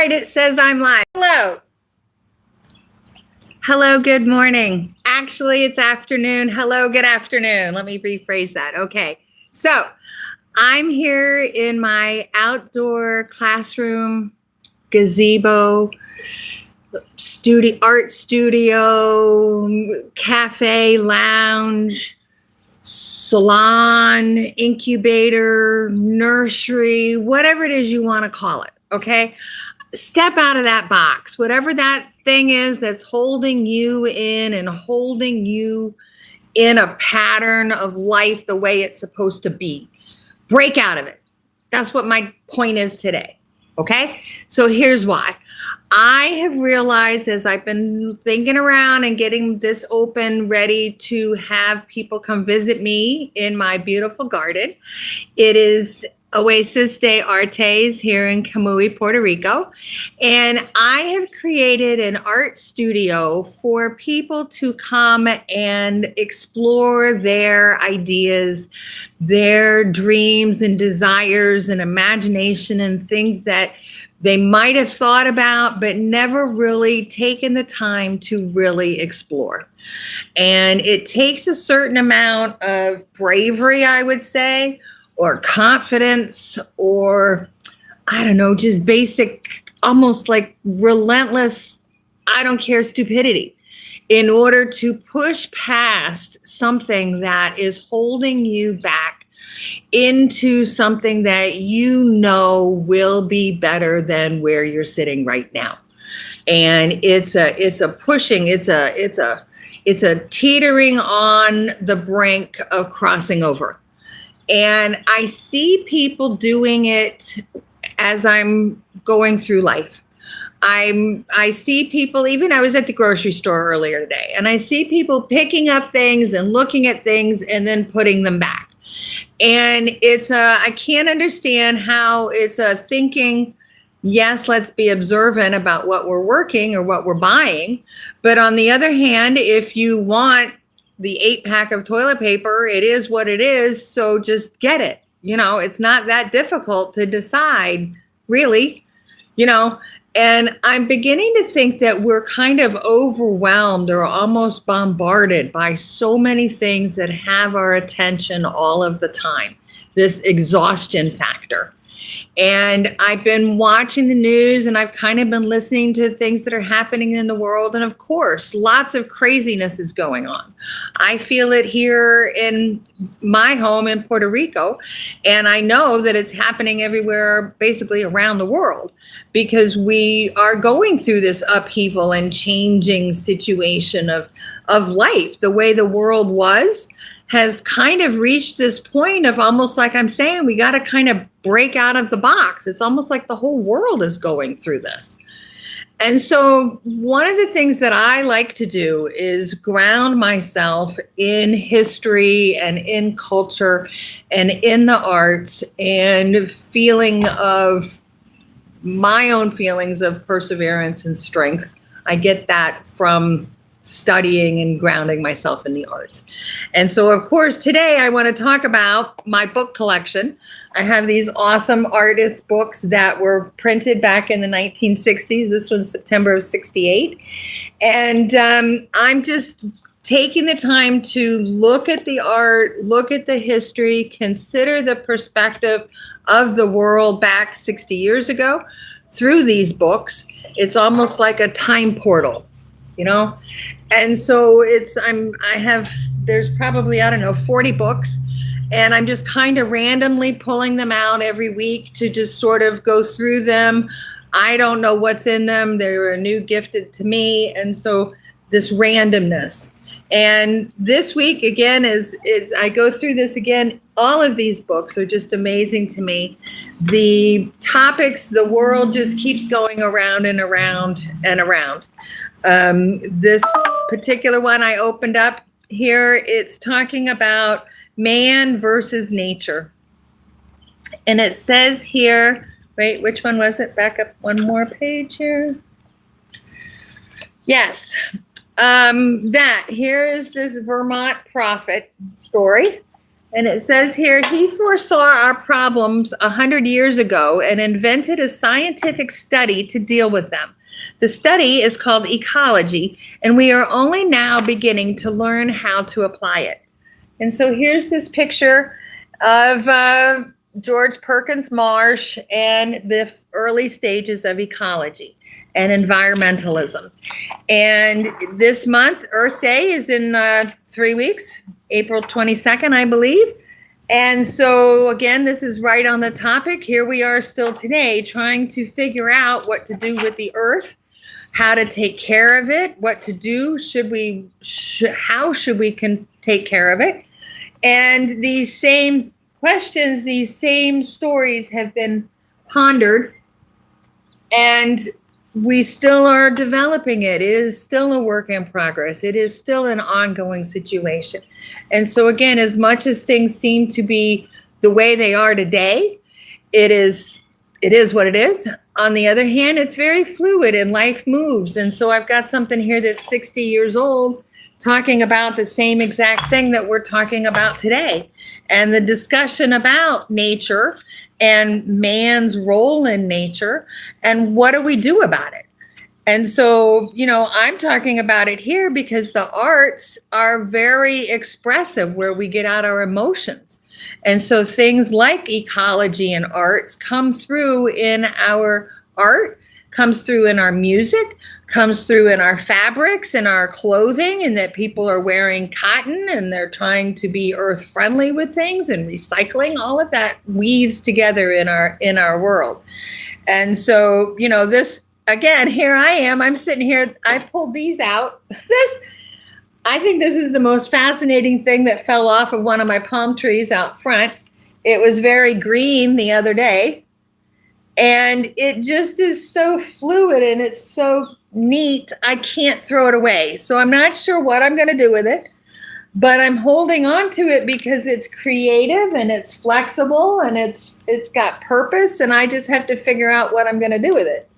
right, it says I'm live. Hello. Hello, good morning. Actually, it's afternoon. Hello, good afternoon. Let me rephrase that. Okay. So I'm here in my outdoor classroom, gazebo, art studio, cafe, lounge, salon, incubator, nursery, whatever it is you want to call it. Okay. Step out of that box, whatever that thing is that's holding you in and holding you in a pattern of life the way it's supposed to be. Break out of it. That's what my point is today. Okay. So here's why. I have realized as I've been thinking around and getting this open, ready to have people come visit me in my beautiful garden. It is Oasis de Artes here in Kamui, Puerto Rico. And I have created an art studio for people to come and explore their ideas, their dreams and desires and imagination and things that they might have thought about, but never really taken the time to really explore. And it takes a certain amount of bravery, I would say, or confidence, or I don't know, just basic, almost like relentless, I don't care stupidity in order to push past something that is holding you back into something that you know will be better than where you're sitting right now. And it's a pushing, it's a teetering on the brink of crossing over. And I see people doing it as I'm going through life. I see people, even I was at the grocery store earlier today, and I see people picking up things and looking at things and then putting them back. And I can't understand how it's a thinking, yes, let's be observant about what we're working or what we're buying. But on the other hand, if you want the 8-pack of toilet paper, it is what it is. So just get it. It's not that difficult to decide, really, and I'm beginning to think that we're kind of overwhelmed or almost bombarded by so many things that have our attention all of the time, this exhaustion factor. And I've been watching the news and I've kind of been listening to things that are happening in the world. And of course, lots of craziness is going on. I feel it here in my home in Puerto Rico. And I know that it's happening everywhere, basically around the world, because we are going through this upheaval and changing situation of life. The way the world was has kind of reached this point of almost like I'm saying, we got to kind of break out of the box. It's almost like the whole world is going through this. And so one of the things that I like to do is ground myself in history and in culture and in the arts and feeling of my own feelings of perseverance and strength. I get that from studying and grounding myself in the arts. And so, of course, today I want to talk about my book collection. I have these awesome artist books that were printed back in the 1960s. This one's September of 68. And I'm just taking the time to look at the art, look at the history, consider the perspective of the world back 60 years ago through these books. It's almost like a time portal. And so there's probably, 40 books, and I'm just kind of randomly pulling them out every week to just sort of go through them. I don't know what's in them. They're a new gifted to me. And so this randomness. And this week, again, is I go through this again. All of these books are just amazing to me. The topics, the world just keeps going around and around and around. This particular one I opened up here, it's talking about man versus nature. And it says here, wait, which one was it? Back up one more page here. Yes. That here is this Vermont prophet story. And it says here, he foresaw our problems 100 years ago and invented a scientific study to deal with them. The study is called ecology, and we are only now beginning to learn how to apply it. And so here's this picture of George Perkins Marsh and the early stages of ecology and environmentalism. And this month, Earth Day is in 3 weeks, April 22nd, I believe. And so, again, this is right on the topic. Here we are still today trying to figure out what to do with the earth, how to take care of it, what to do, how should we take care of it. And these same questions, these same stories have been pondered, and we still are developing it. It is still a work in progress. It is still an ongoing situation. And so again, as much as things seem to be the way they are today, it is what it is. On the other hand, it's very fluid and life moves. And so I've got something here that's 60 years old talking about the same exact thing that we're talking about today. And the discussion about nature and man's role in nature and what do we do about it. And so, I'm talking about it here because the arts are very expressive where we get out our emotions. And so things like ecology and arts come through in our art, comes through in our music, comes through in our fabrics and our clothing, and that people are wearing cotton and they're trying to be earth friendly with things and recycling. All of that weaves together in our world. And so, this, again, here I am, I'm sitting here, I pulled these out. I think this is the most fascinating thing that fell off of one of my palm trees out front. It was very green the other day, and it just is so fluid and it's so neat. I can't throw it away. So I'm not sure what I'm going to do with it, but I'm holding on to it because it's creative and it's flexible and it's got purpose, and I just have to figure out what I'm going to do with it.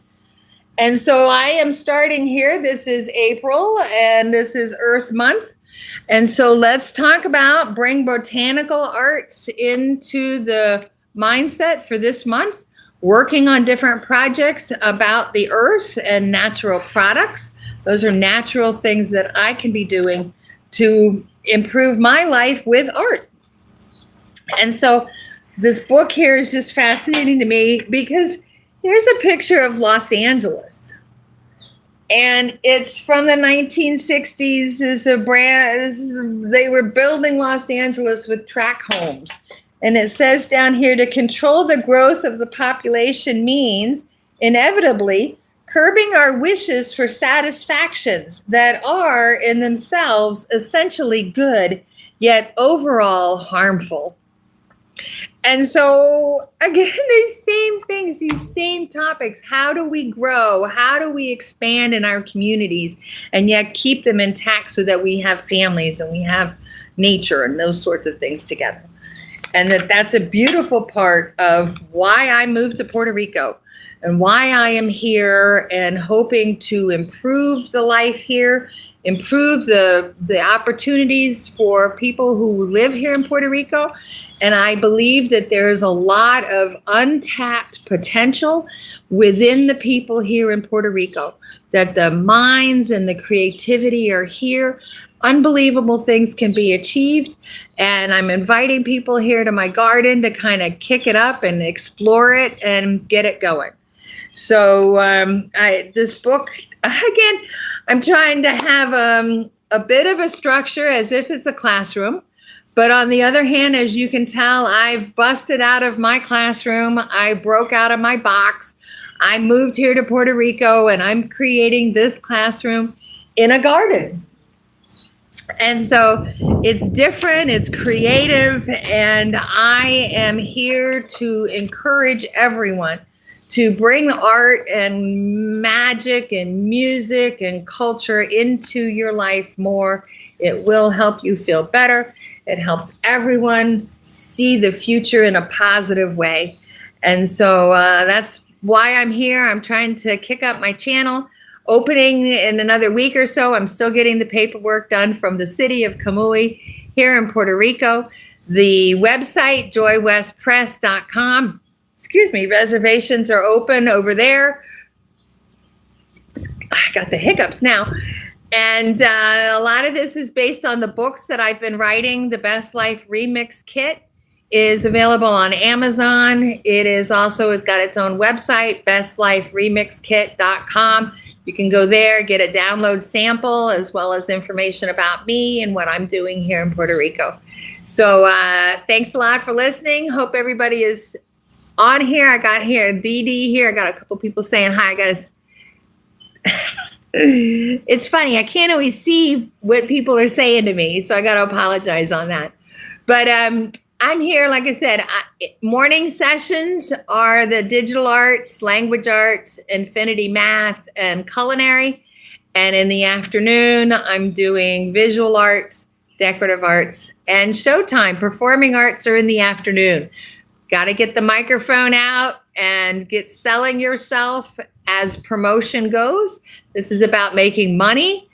And so I am starting here. This is April and this is Earth Month. And so let's talk about bring botanical arts into the mindset for this month, working on different projects about the earth and natural products. Those are natural things that I can be doing to improve my life with art. And so this book here is just fascinating to me because here's a picture of Los Angeles. And it's from the 1960s. It's a brand. They were building Los Angeles with tract homes. And it says down here, to control the growth of the population means inevitably curbing our wishes for satisfactions that are in themselves essentially good, yet overall harmful. And so, again, these same things, these same topics. How do we grow? How do we expand in our communities and yet keep them intact so that we have families and we have nature and those sorts of things together? And that's a beautiful part of why I moved to Puerto Rico and why I am here and hoping to improve the life here, improve the opportunities for people who live here in Puerto Rico. And I believe that there's a lot of untapped potential within the people here in Puerto Rico, that the minds and the creativity are here. Unbelievable things can be achieved. And I'm inviting people here to my garden to kind of kick it up and explore it and get it going. So this book, again, I'm trying to have a bit of a structure as if it's a classroom. But on the other hand, as you can tell, I've busted out of my classroom. I broke out of my box. I moved here to Puerto Rico, and I'm creating this classroom in a garden. And so it's different, it's creative, and I am here to encourage everyone to bring art and magic and music and culture into your life more. It will help you feel better. It helps everyone see the future in a positive way. And so that's why I'm here. I'm trying to kick up my channel. Opening in another week or so. I'm still getting the paperwork done from the city of Camuy here in Puerto Rico. The website, joywestpress.com. Excuse me, reservations are open over there. I got the hiccups now. And a lot of this is based on the books that I've been writing. The Best Life Remix Kit is available on Amazon. It's got its own website, bestliferemixkit.com. You can go there, get a download sample, as well as information about me and what I'm doing here in Puerto Rico. So thanks a lot for listening. Hope everybody is on here. I got here Dee Dee here. I got a couple people saying hi. It's funny. I can't always see what people are saying to me, so I got to apologize on that. But I'm here, like I said, morning sessions are the digital arts, language arts, infinity math, and culinary. And in the afternoon, I'm doing visual arts, decorative arts, and showtime. Performing arts are in the afternoon. Got to get the microphone out and get selling yourself as promotion goes. This is about making money.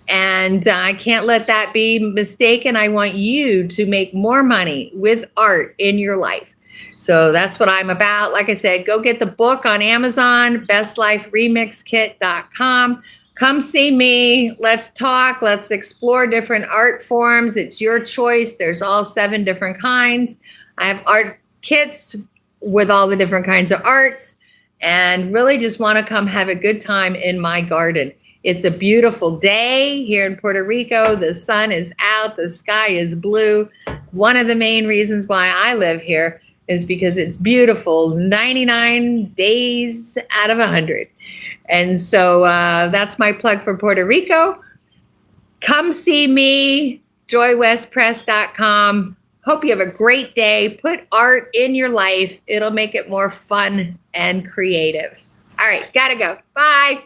And I can't let that be mistaken. I want you to make more money with art in your life. So that's what I'm about. Like I said, go get the book on Amazon, bestliferemixkit.com. Come see me. Let's talk. Let's explore different art forms. It's your choice. There's all 7 different kinds. I have art kits with all the different kinds of arts, and really just want to come have a good time in my garden. It's a beautiful day here in Puerto Rico. The sun is out. The sky is blue. One of the main reasons why I live here is because it's beautiful 99 days out of 100. And so that's my plug for Puerto Rico. Come see me, joywestpress.com. Hope you have a great day. Put art in your life. It'll make it more fun and creative. All right, gotta go. Bye.